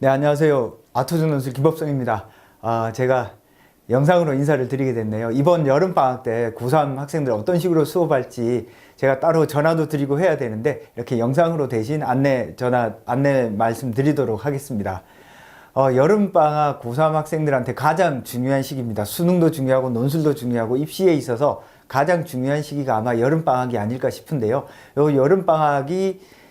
네, 안녕하세요. 아토존 논술 김법성입니다. 제가 영상으로 인사를 드리게 됐네요. 이번 여름방학 때 고3 학생들 어떤 식으로 수업할지 제가 따로 전화도 드리고 해야 되는데 이렇게 영상으로 대신 안내 말씀드리도록 하겠습니다. 여름방학 고3 학생들한테 가장 중요한 시기입니다. 수능도 중요하고 논술도 중요하고 입시에 있어서 가장 중요한 시기가 아마 여름방학이 아닐까 싶은데요. 요 여름방학이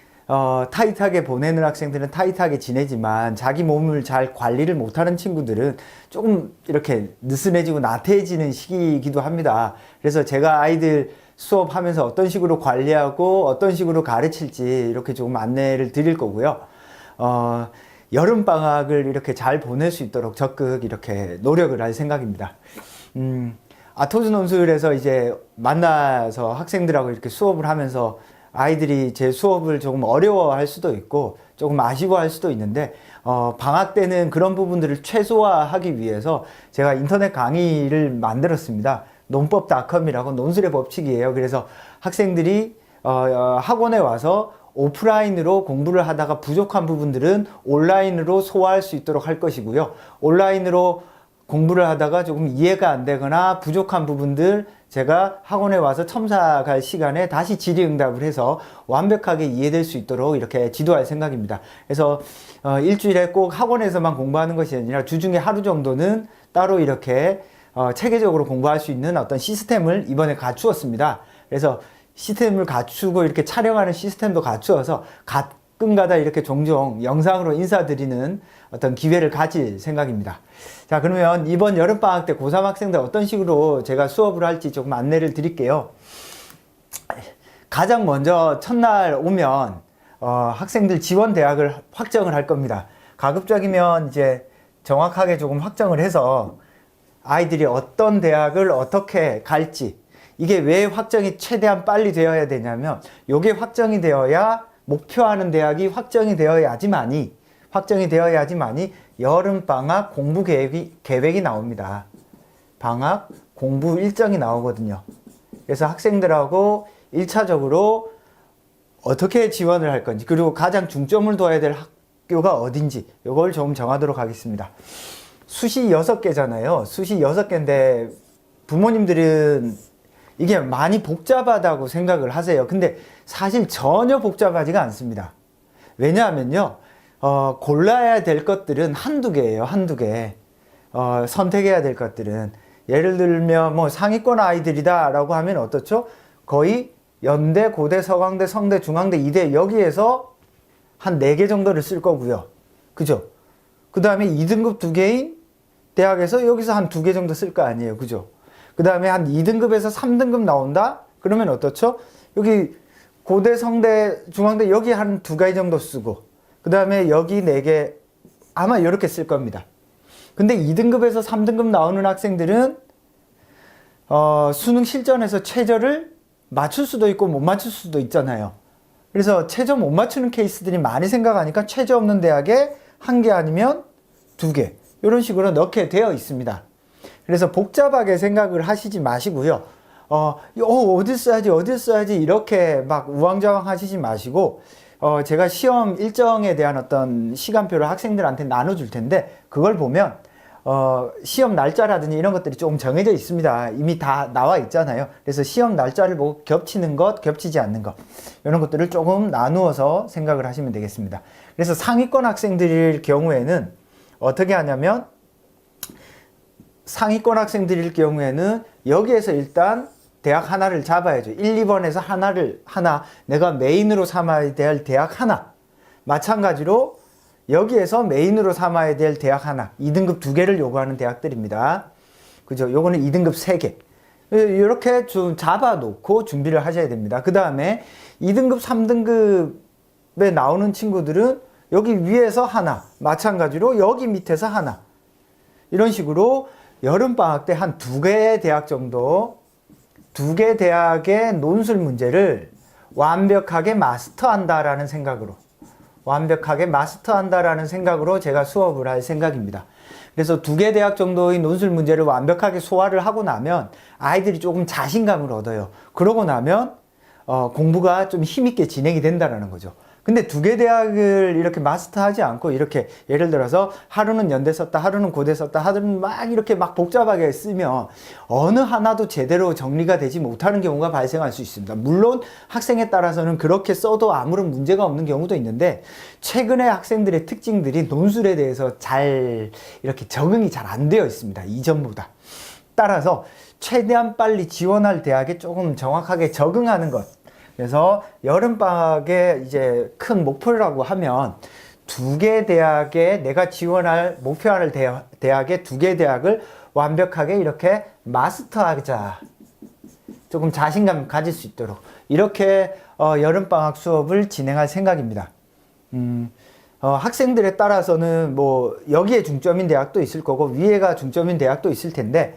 타이트하게 보내는 학생들은 타이트하게 지내지만 자기 몸을 잘 관리를 못하는 친구들은 조금 이렇게 느슨해지고 나태해지는 시기이기도 합니다. 그래서 제가 아이들 수업하면서 어떤 식으로 관리하고 어떤 식으로 가르칠지 이렇게 조금 안내를 드릴 거고요. 여름방학을 이렇게 잘 보낼 수 있도록 적극 이렇게 노력을 할 생각입니다. 아토존 논술에서 이제 만나서 학생들하고 이렇게 수업을 하면서 아이들이 제 수업을 조금 어려워할 수도 있고 조금 아쉬워할 수도 있는데 방학 때는 그런 부분들을 최소화하기 위해서 제가 인터넷 강의를 만들었습니다. 논법.com이라고 논술의 법칙이에요. 그래서 학생들이 학원에 와서 오프라인으로 공부를 하다가 부족한 부분들은 온라인으로 소화할 수 있도록 할 것이고요. 온라인으로 공부를 하다가 조금 이해가 안 되거나 부족한 부분들 제가 학원에 와서 첨삭할 시간에 다시 질의응답을 해서 완벽하게 이해될 수 있도록 이렇게 지도할 생각입니다. 그래서 일주일에 꼭 학원에서만 공부하는 것이 아니라 주중에 하루 정도는 따로 이렇게 체계적으로 공부할 수 있는 어떤 시스템을 이번에 갖추었습니다. 그래서 시스템을 갖추고 이렇게 촬영하는 시스템도 갖추어서 가끔가다 이렇게 종종 영상으로 인사드리는 어떤 기회를 가질 생각입니다. 자, 그러면 이번 여름방학 때 고3 학생들 어떤 식으로 제가 수업을 할지 조금 안내를 드릴게요. 가장 먼저 첫날 오면 학생들 지원 대학을 확정을 할 겁니다. 가급적이면 이제 정확하게 조금 확정을 해서 아이들이 어떤 대학을 어떻게 갈지, 이게 왜 확정이 최대한 빨리 되어야 되냐면 요게 확정이 되어야 목표하는 대학이 확정이 되어야지만이 여름방학 공부 계획이 나옵니다. 방학 공부 일정이 나오거든요. 그래서 학생들하고 1차적으로 어떻게 지원을 할 건지, 그리고 가장 중점을 둬야 될 학교가 어딘지 이걸 좀 정하도록 하겠습니다. 수시 6개잖아요. 수시 6개인데 부모님들은 이게 많이 복잡하다고 생각을 하세요. 근데 사실 전혀 복잡하지가 않습니다. 왜냐하면요, 골라야 될 것들은 한두 개예요. 한두 개. 선택해야 될 것들은. 예를 들면 뭐 상위권 아이들이다 라고 하면 어떻죠? 거의 연대, 고대, 서강대, 성대, 중앙대, 이대 여기에서 한 4개 정도를 쓸 거고요. 그죠? 그 다음에 2등급 2개인 대학에서 여기서 한 2개 정도 쓸 거 아니에요. 그죠? 그 다음에 한 2등급에서 3등급 나온다? 그러면 어떻죠? 여기 고대, 성대, 중앙대 여기 한 2가지 정도 쓰고, 그 다음에 여기 4개 아마 이렇게 쓸 겁니다. 근데 2등급에서 3등급 나오는 학생들은 수능 실전에서 최저를 맞출 수도 있고 못 맞출 수도 있잖아요. 그래서 최저 못 맞추는 케이스들이 많이 생각하니까 최저 없는 대학에 1개 아니면 2개 이런 식으로 넣게 되어 있습니다. 그래서 복잡하게 생각을 하시지 마시고요. 어딜 써야지 이렇게 막 우왕좌왕 하시지 마시고, 제가 시험 일정에 대한 어떤 시간표를 학생들한테 나눠줄 텐데 그걸 보면 시험 날짜라든지 이런 것들이 조금 정해져 있습니다. 이미 다 나와 있잖아요. 그래서 시험 날짜를 보고 겹치는 것, 겹치지 않는 것 이런 것들을 조금 나누어서 생각을 하시면 되겠습니다. 그래서 상위권 학생들일 경우에는 어떻게 하냐면, 상위권 학생들일 경우에는 여기에서 일단 대학 하나를 잡아야죠. 1, 2번에서 하나 내가 메인으로 삼아야 될 대학 하나, 마찬가지로 여기에서 메인으로 삼아야 될 대학 하나, 2등급 2개를 요구하는 대학들입니다. 그죠? 요거는 2등급 3개 이렇게 좀 잡아놓고 준비를 하셔야 됩니다. 그 다음에 2등급 3등급에 나오는 친구들은 여기 위에서 하나, 마찬가지로 여기 밑에서 하나, 이런 식으로 여름방학 때 한 2개의 대학 정도, 2개 대학의 논술 문제를 완벽하게 마스터한다라는 생각으로 제가 수업을 할 생각입니다. 그래서 2개 대학 정도의 논술 문제를 완벽하게 소화를 하고 나면 아이들이 조금 자신감을 얻어요. 그러고 나면 공부가 좀 힘있게 진행이 된다는 거죠. 근데 두 개 대학을 이렇게 마스터하지 않고 이렇게 예를 들어서 하루는 연대 썼다, 하루는 고대 썼다, 하루는 막 이렇게 막 복잡하게 쓰면 어느 하나도 제대로 정리가 되지 못하는 경우가 발생할 수 있습니다. 물론 학생에 따라서는 그렇게 써도 아무런 문제가 없는 경우도 있는데 최근에 학생들의 특징들이 논술에 대해서 잘 이렇게 적응이 잘 안 되어 있습니다. 이전보다. 따라서 최대한 빨리 지원할 대학에 조금 정확하게 적응하는 것. 그래서 여름방학에 이제 큰 목표라고 하면 두 개 대학에 내가 지원할 목표할 대학의 두 개 대학을 완벽하게 이렇게 마스터하자. 조금 자신감 가질 수 있도록 이렇게 여름방학 수업을 진행할 생각입니다. 학생들에 따라서는 뭐 여기에 중점인 대학도 있을 거고 위에가 중점인 대학도 있을 텐데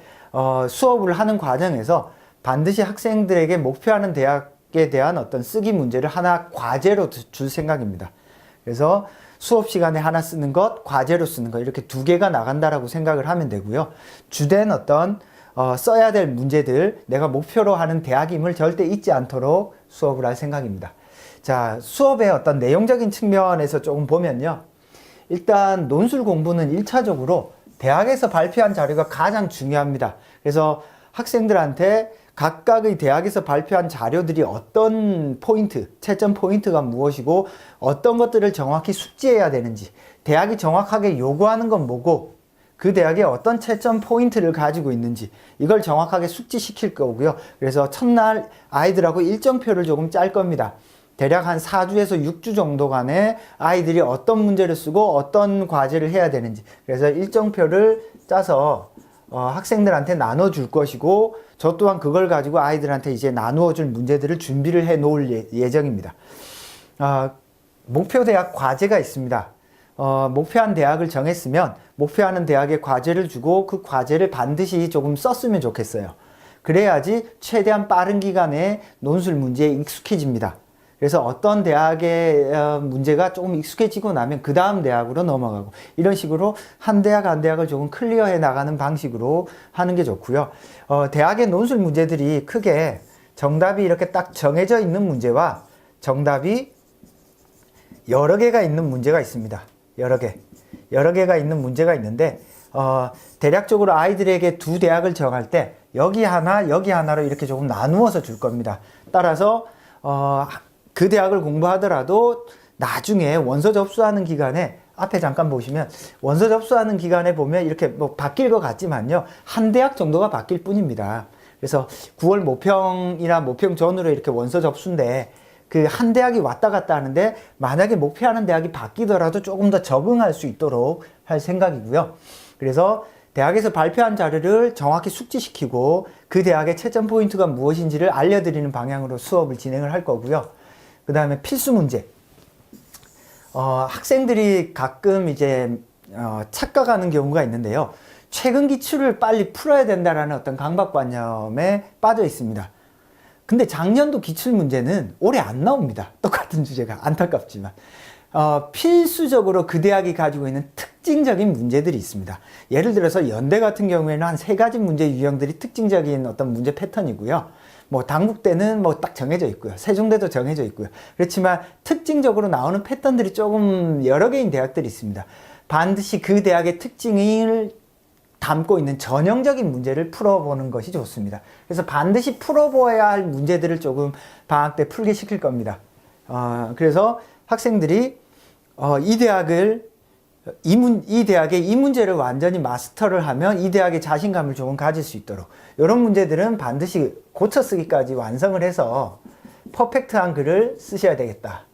수업을 하는 과정에서 반드시 학생들에게 목표하는 대학에 대한 어떤 쓰기 문제를 하나 과제로 줄 생각입니다. 그래서 수업 시간에 하나 쓰는 것, 과제로 쓰는 것 이렇게 두 개가 나간다라고 생각을 하면 되고요. 주된 어떤 써야 될 문제들, 내가 목표로 하는 대학임을 절대 잊지 않도록 수업을 할 생각입니다. 자, 수업의 어떤 내용적인 측면에서 조금 보면요. 일단 논술 공부는 1차적으로 대학에서 발표한 자료가 가장 중요합니다. 그래서 학생들한테 각각의 대학에서 발표한 자료들이 어떤 포인트, 채점 포인트가 무엇이고 어떤 것들을 정확히 숙지해야 되는지, 대학이 정확하게 요구하는 건 뭐고 그 대학에 어떤 채점 포인트를 가지고 있는지 이걸 정확하게 숙지시킬 거고요. 그래서 첫날 아이들하고 일정표를 조금 짤 겁니다. 대략 한 4주에서 6주 정도간에 아이들이 어떤 문제를 쓰고 어떤 과제를 해야 되는지 그래서 일정표를 짜서 학생들한테 나눠줄 것이고 저 또한 그걸 가지고 아이들한테 이제 나누어줄 문제들을 준비를 해 놓을 예정입니다. 목표 대학 과제가 있습니다. 목표한 대학을 정했으면 목표하는 대학에 과제를 주고 그 과제를 반드시 조금 썼으면 좋겠어요. 그래야지 최대한 빠른 기간에 논술 문제에 익숙해집니다. 그래서 어떤 대학의 문제가 조금 익숙해지고 나면 그 다음 대학으로 넘어가고 이런 식으로 한 대학 한 대학을 조금 클리어해 나가는 방식으로 하는 게 좋고요. 대학의 논술 문제들이 크게 정답이 이렇게 딱 정해져 있는 문제와 정답이 여러 개가 있는 문제가 있습니다. 여러 개가 있는 문제가 있는데 대략적으로 아이들에게 두 대학을 정할 때 여기 하나 여기 하나로 이렇게 조금 나누어서 줄 겁니다. 따라서 그 대학을 공부하더라도 나중에 원서 접수하는 기간에 앞에 잠깐 보시면 원서 접수하는 기간에 보면 이렇게 뭐 바뀔 것 같지만요. 한 대학 정도가 바뀔 뿐입니다. 그래서 9월 모평이나 모평 전후로 이렇게 원서 접수인데 그 한 대학이 왔다 갔다 하는데 만약에 목표하는 대학이 바뀌더라도 조금 더 적응할 수 있도록 할 생각이고요. 그래서 대학에서 발표한 자료를 정확히 숙지시키고 그 대학의 채점 포인트가 무엇인지를 알려드리는 방향으로 수업을 진행을 할 거고요. 그 다음에 필수 문제. 학생들이 가끔 이제 착각하는 경우가 있는데요. 최근 기출을 빨리 풀어야 된다라는 어떤 강박관념에 빠져 있습니다. 근데 작년도 기출 문제는 올해 안 나옵니다. 똑같은 주제가 안타깝지만. 필수적으로 그 대학이 가지고 있는 특징적인 문제들이 있습니다. 예를 들어서 연대 같은 경우에는 한 3가지 문제 유형들이 특징적인 어떤 문제 패턴이고요. 뭐 당국대는 뭐 딱 정해져 있고요. 세종대도 정해져 있고요. 그렇지만 특징적으로 나오는 패턴들이 조금 여러 개인 대학들이 있습니다. 반드시 그 대학의 특징을 담고 있는 전형적인 문제를 풀어보는 것이 좋습니다. 그래서 반드시 풀어보아야 할 문제들을 조금 방학 때 풀게 시킬 겁니다. 그래서 학생들이 이 대학의 이 문제를 완전히 마스터를 하면 이 대학의 자신감을 조금 가질 수 있도록 이런 문제들은 반드시 고쳐쓰기까지 완성을 해서 퍼펙트한 글을 쓰셔야 되겠다.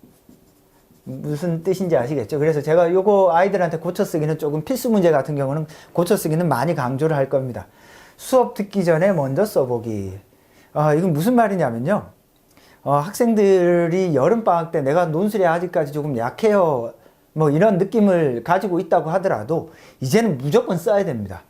무슨 뜻인지 아시겠죠? 그래서 제가 요거 아이들한테 고쳐쓰기는 조금 필수 문제 같은 경우는 고쳐쓰기는 많이 강조를 할 겁니다. 수업 듣기 전에 먼저 써보기. 이건 무슨 말이냐면요. 학생들이 여름방학 때 내가 논술에 아직까지 조금 약해요. 뭐 이런 느낌을 가지고 있다고 하더라도 이제는 무조건 써야 됩니다.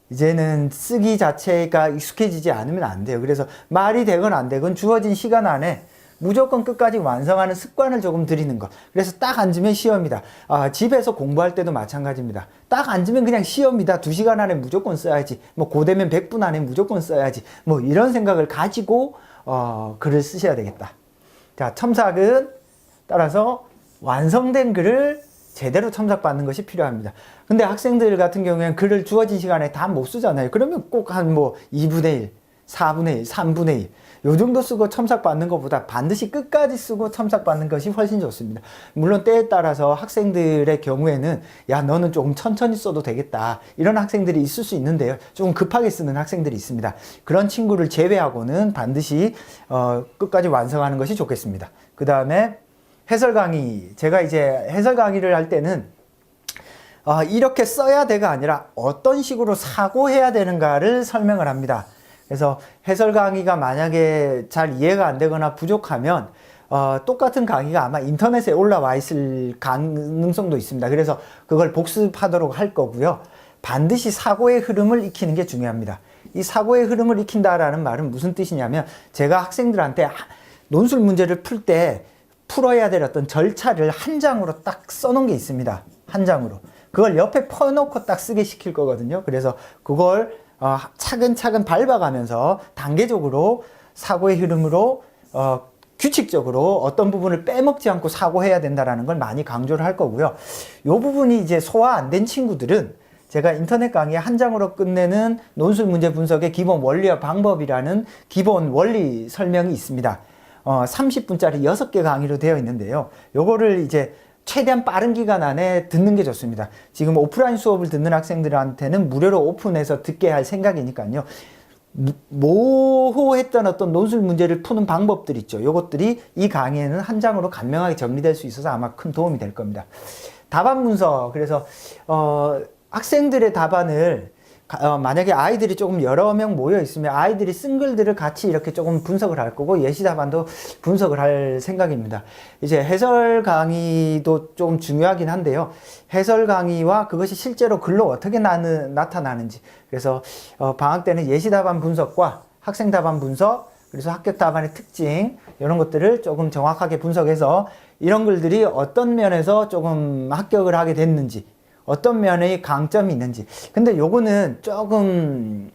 이제는 쓰기 자체가 익숙해지지 않으면 안 돼요. 그래서 말이 되건 안 되건 주어진 시간 안에 무조건 끝까지 완성하는 습관을 조금 들이는 것. 그래서 딱 앉으면 시험이다. 집에서 공부할 때도 마찬가지입니다. 딱 앉으면 그냥 시험이다. 2시간 안에 무조건 써야지. 뭐 고되면 100분 안에 무조건 써야지. 뭐 이런 생각을 가지고 글을 쓰셔야 되겠다. 자, 첨삭은 따라서 완성된 글을 제대로 첨삭받는 것이 필요합니다. 근데 학생들 같은 경우에는 글을 주어진 시간에 다 못 쓰잖아요. 그러면 꼭 한 뭐 2분의 1, 4분의 1, 3분의 1, 요 정도 쓰고 첨삭받는 것보다 반드시 끝까지 쓰고 첨삭받는 것이 훨씬 좋습니다. 물론 때에 따라서 학생들의 경우에는 야, 너는 조금 천천히 써도 되겠다, 이런 학생들이 있을 수 있는데요. 조금 급하게 쓰는 학생들이 있습니다. 그런 친구를 제외하고는 반드시 끝까지 완성하는 것이 좋겠습니다. 그 다음에 해설 강의. 제가 이제 해설 강의를 할 때는 이렇게 써야 돼가 아니라 어떤 식으로 사고해야 되는가를 설명을 합니다. 그래서 해설 강의가 만약에 잘 이해가 안 되거나 부족하면 똑같은 강의가 아마 인터넷에 올라와 있을 가능성도 있습니다. 그래서 그걸 복습하도록 할 거고요. 반드시 사고의 흐름을 익히는 게 중요합니다. 이 사고의 흐름을 익힌다라는 말은 무슨 뜻이냐면, 제가 학생들한테 논술 문제를 풀 때 풀어야 될 어떤 절차를 한 장으로 딱 써놓은 게 있습니다. 한 장으로. 그걸 옆에 펴놓고 딱 쓰게 시킬 거거든요. 그래서 그걸 차근차근 밟아가면서 단계적으로 사고의 흐름으로 규칙적으로 어떤 부분을 빼먹지 않고 사고해야 된다는 걸 많이 강조를 할 거고요. 이 부분이 이제 소화 안 된 친구들은 제가 인터넷 강의 한 장으로 끝내는 논술 문제 분석의 기본 원리와 방법이라는 기본 원리 설명이 있습니다. 30분짜리 6개 강의로 되어 있는데요. 요거를 이제 최대한 빠른 기간 안에 듣는 게 좋습니다. 지금 오프라인 수업을 듣는 학생들한테는 무료로 오픈해서 듣게 할 생각이니까요. 모호했던 어떤 논술 문제를 푸는 방법들 있죠. 요것들이 이 강의에는 한 장으로 간명하게 정리될 수 있어서 아마 큰 도움이 될 겁니다. 답안 분석. 그래서 학생들의 답안을 만약에 아이들이 조금 여러 명 모여 있으면 아이들이 쓴 글들을 같이 이렇게 조금 분석을 할 거고, 예시 답안도 분석을 할 생각입니다. 이제 해설 강의도 좀 중요하긴 한데요. 해설 강의와 그것이 실제로 글로 어떻게 나타나는지. 그래서 방학 때는 예시 답안 분석과 학생 답안 분석, 그래서 합격 답안의 특징, 이런 것들을 조금 정확하게 분석해서 이런 글들이 어떤 면에서 조금 합격을 하게 됐는지, 어떤 면의 강점이 있는지. 근데 요거는 조금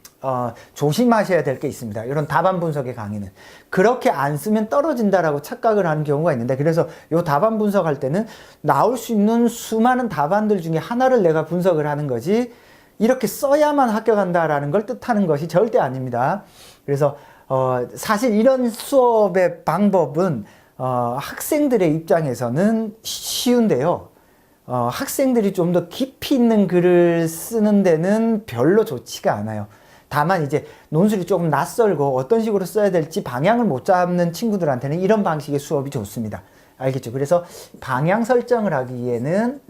조심하셔야 될 게 있습니다. 이런 답안 분석의 강의는 그렇게 안 쓰면 떨어진다라고 착각을 하는 경우가 있는데, 그래서 요 답안 분석할 때는 나올 수 있는 수많은 답안들 중에 하나를 내가 분석을 하는 거지, 이렇게 써야만 합격한다라는 걸 뜻하는 것이 절대 아닙니다. 그래서 사실 이런 수업의 방법은 학생들의 입장에서는 쉬운데요. 학생들이 좀 더 깊이 있는 글을 쓰는 데는 별로 좋지가 않아요. 다만 이제 논술이 조금 낯설고 어떤 식으로 써야 될지 방향을 못 잡는 친구들한테는 이런 방식의 수업이 좋습니다. 알겠죠? 그래서 방향 설정을 하기에는,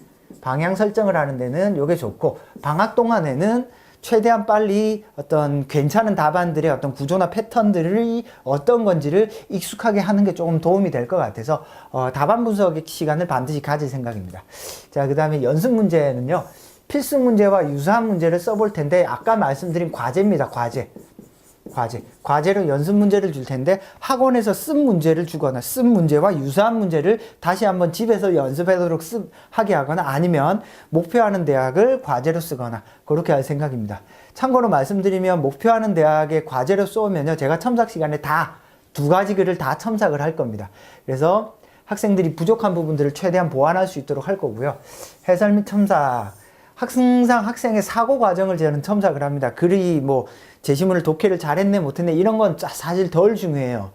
방향 설정을 하는 데는 요게 좋고, 방학 동안에는 최대한 빨리 어떤 괜찮은 답안들의 어떤 구조나 패턴들이 어떤 건지를 익숙하게 하는 게 조금 도움이 될 것 같아서 답안 분석 시간을 반드시 가질 생각입니다. 자, 그 다음에 연습 문제는요, 필수 문제와 유사한 문제를 써볼 텐데, 아까 말씀드린 과제입니다. 과제로 연습 문제를 줄 텐데, 학원에서 쓴 문제를 주거나 쓴 문제와 유사한 문제를 다시 한번 집에서 연습하도록 하게 하거나, 아니면 목표하는 대학을 과제로 쓰거나, 그렇게 할 생각입니다. 참고로 말씀드리면, 목표하는 대학의 과제로 쏘면요, 제가 첨삭 시간에 다 2가지 글을 다 첨삭을 할 겁니다. 그래서 학생들이 부족한 부분들을 최대한 보완할 수 있도록 할 거고요. 해설 및 첨삭, 항상 학생의 사고 과정을 저는 첨삭을 합니다. 글이 뭐 제시문을 독해를 잘했네 못했네 이런 건 사실 덜 중요해요.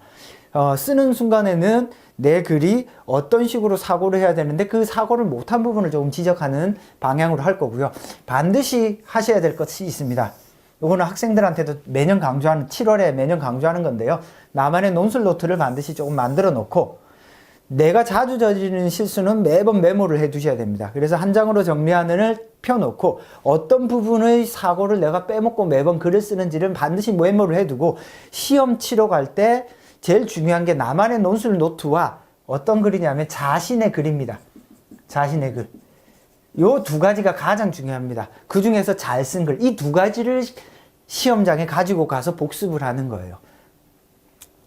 쓰는 순간에는 내 글이 어떤 식으로 사고를 해야 되는데 그 사고를 못한 부분을 조금 지적하는 방향으로 할 거고요. 반드시 하셔야 될 것이 있습니다. 이거는 학생들한테도 매년 강조하는, 7월에 매년 강조하는 건데요. 나만의 논술 노트를 반드시 조금 만들어 놓고, 내가 자주 저지르는 실수는 매번 메모를 해 두셔야 됩니다. 그래서 한 장으로 정리안을 펴놓고 어떤 부분의 사고를 내가 빼먹고 매번 글을 쓰는지를 반드시 메모를 해두고, 시험 치러 갈 때 제일 중요한 게 나만의 논술 노트와 어떤 글이냐면 자신의 글입니다. 자신의 글. 요 2가지가 가장 중요합니다. 그 중에서 잘 쓴 글, 이 2가지를 시험장에 가지고 가서 복습을 하는 거예요.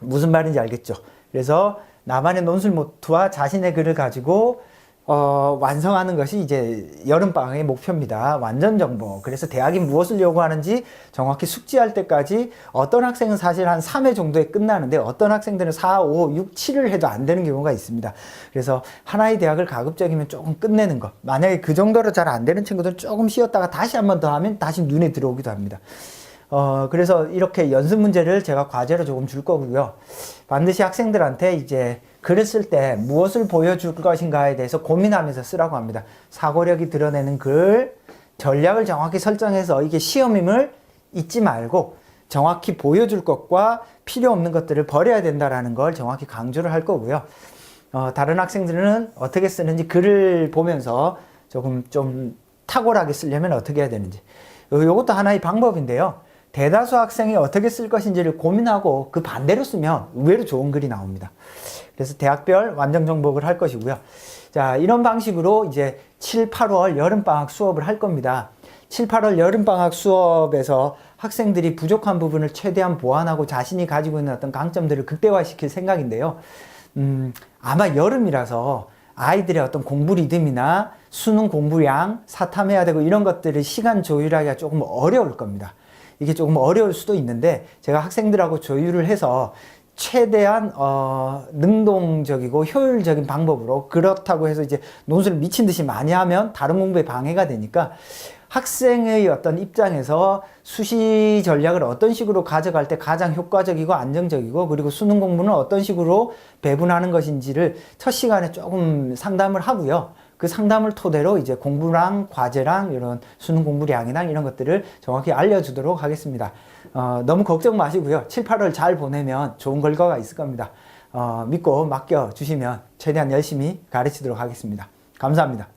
무슨 말인지 알겠죠? 그래서 나만의 논술 노트와 자신의 글을 가지고 완성하는 것이 이제 여름방학의 목표입니다. 완전 정보. 그래서 대학이 무엇을 요구하는지 정확히 숙지할 때까지 어떤 학생은 사실 한 3회 정도에 끝나는데 어떤 학생들은 4, 5, 6, 7을 해도 안 되는 경우가 있습니다. 그래서 하나의 대학을 가급적이면 조금 끝내는 것. 만약에 그 정도로 잘 안 되는 친구들은 조금 쉬었다가 다시 한 번 더 하면 다시 눈에 들어오기도 합니다. 그래서 이렇게 연습 문제를 제가 과제로 조금 줄 거고요. 반드시 학생들한테 이제 글을 쓸 때 무엇을 보여줄 것인가에 대해서 고민하면서 쓰라고 합니다. 사고력이 드러내는 글, 전략을 정확히 설정해서 이게 시험임을 잊지 말고 정확히 보여줄 것과 필요 없는 것들을 버려야 된다는 걸 정확히 강조를 할 거고요. 다른 학생들은 어떻게 쓰는지 글을 보면서 조금 좀 탁월하게 쓰려면 어떻게 해야 되는지. 이것도 하나의 방법인데요. 대다수 학생이 어떻게 쓸 것인지를 고민하고 그 반대로 쓰면 의외로 좋은 글이 나옵니다. 그래서 대학별 완전 정복을 할 것이고요. 자, 이런 방식으로 이제 7, 8월 여름방학 수업을 할 겁니다. 7, 8월 여름방학 수업에서 학생들이 부족한 부분을 최대한 보완하고 자신이 가지고 있는 어떤 강점들을 극대화시킬 생각인데요. 아마 여름이라서 아이들의 어떤 공부 리듬이나 수능 공부량, 사탐해야 되고 이런 것들을 시간 조율하기가 조금 어려울 겁니다. 이게 조금 어려울 수도 있는데 제가 학생들하고 조율을 해서 최대한 능동적이고 효율적인 방법으로, 그렇다고 해서 이제 논술을 미친 듯이 많이 하면 다른 공부에 방해가 되니까 학생의 어떤 입장에서 수시 전략을 어떤 식으로 가져갈 때 가장 효과적이고 안정적이고, 그리고 수능 공부는 어떤 식으로 배분하는 것인지를 첫 시간에 조금 상담을 하고요. 그 상담을 토대로 이제 공부랑 과제랑 이런 수능 공부량이랑 이런 것들을 정확히 알려주도록 하겠습니다. 너무 걱정 마시고요. 7, 8월 잘 보내면 좋은 결과가 있을 겁니다. 믿고 맡겨주시면 최대한 열심히 가르치도록 하겠습니다. 감사합니다.